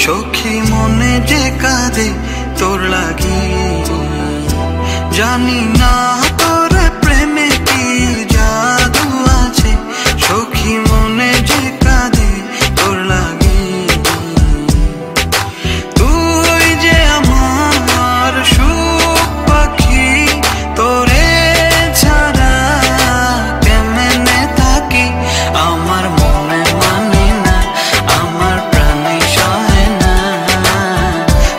সখী মনে যে কাঁদে তোর লাগি, জানি না তোর প্রেমে কি জাদু আছে, সখী মনে যে কাঁদে তোর লাগি। তুই যে আমার সুখ পাখি, তোরে ছাড়া কেমনে থাকি, আমার মনে মানে না, আমার প্রাণে সহে না,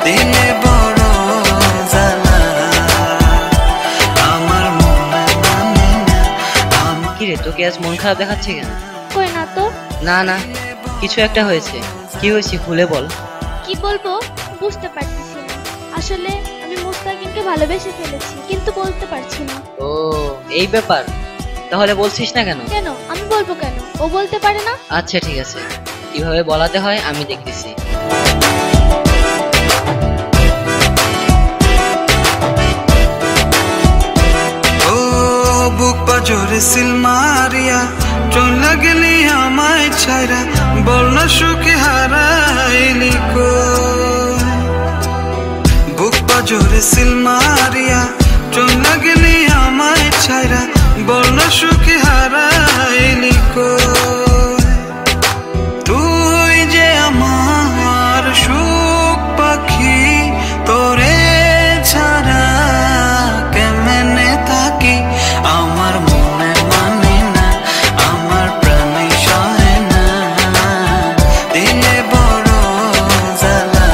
দিলে বড় জ্বালা, আমার মনে মানে না। কিরে তোকে আজ মন খারাপ দেখাচ্ছে কেন? কই না তো। না না, কিছু একটা হয়েছে। কি হয়েছে খুলে বল। কি বলবো বুঝতে পারতেছি না। আসলে আমি মুস্তাকিনকে ভালোবেসে ফেলেছি, কিন্তু বলতে পারছি না। ও এই ব্যাপার, তাহলে বলছিস না কেন? কেন আমি বলবো কেন? ও বলতে পারে না? আচ্ছা ঠিক আছে, কিভাবে বলাতে হয় আমি দেখতেছি। ও বুক পাজরে সিল মারিয়া চলে গেলি আমায় ছাইরা, বল না সুখে হারাইলি কই। বুক পাজরে সিল মারিয়া চলে গেলি আমায় ছাইরা, বল না সুখে হারাইলি কই। তুই যে আমার সুখ পাখি, তোরে ছাড়া কেমনে থাকি, আমার মনে মানে না, আমার প্রাণে সহে না, দিলে বড় জ্বালা,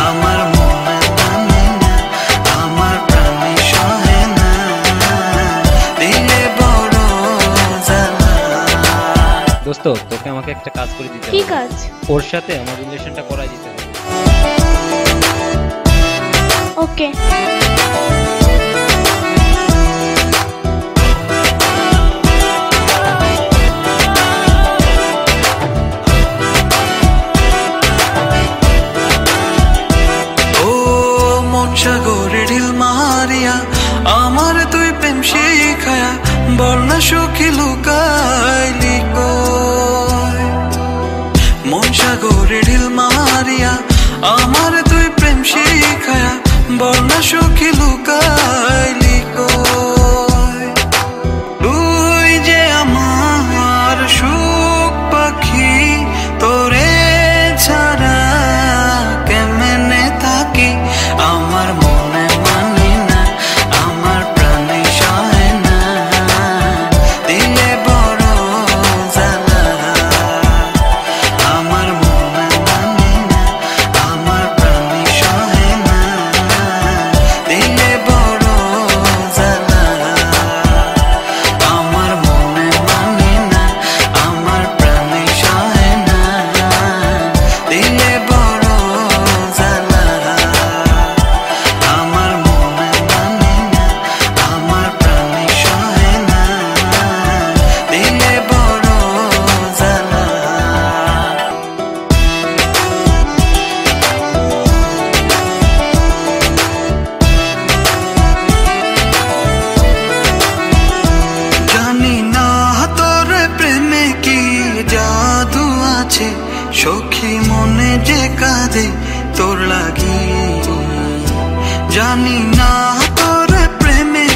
আমার মনে মানে না, আমার প্রাণে সহে না, দিলে বড় জ্বালা। দোস্ত, তোকে আমাকে একটা কাজ করে দিতে কি হবে। কাজ? ওর সাথে আমার রিলেশনটা করাই দিতে হবে। ওকে। ও মন সাগরে ঢিল মারিয়া আমার তুই প্রেম শিখায়া, বল না সুখী লুকাইলি কই। মন সাগরে ঢিল মারিয়া আমার তুই প্রেম শিখায়া, বল না সুখী লুকাইলি কই। তুই যে আমার সুখ পাখি, তোরে ছাড়া কেমনে থাকি, আমার মনে মানে না, আমার প্রাণে সহে না, দিলে বড় জ্বালা, আমার মনে মানে না, আমার প্রাণে সহে না, দিলে বড় জ্বালা, আমার মনে মানে না, আমার প্রাণে সহে না, দিলে বড় জ্বালা, আমার মনে মানে না, আমার প্রাণে সহে না, দিলে বড় জ্বালা। জানি না তোর প্রেমে কি জাদু আছে, সখী মনে যে কাঁদে তোর লাগি, জানি না তোর প্রেমে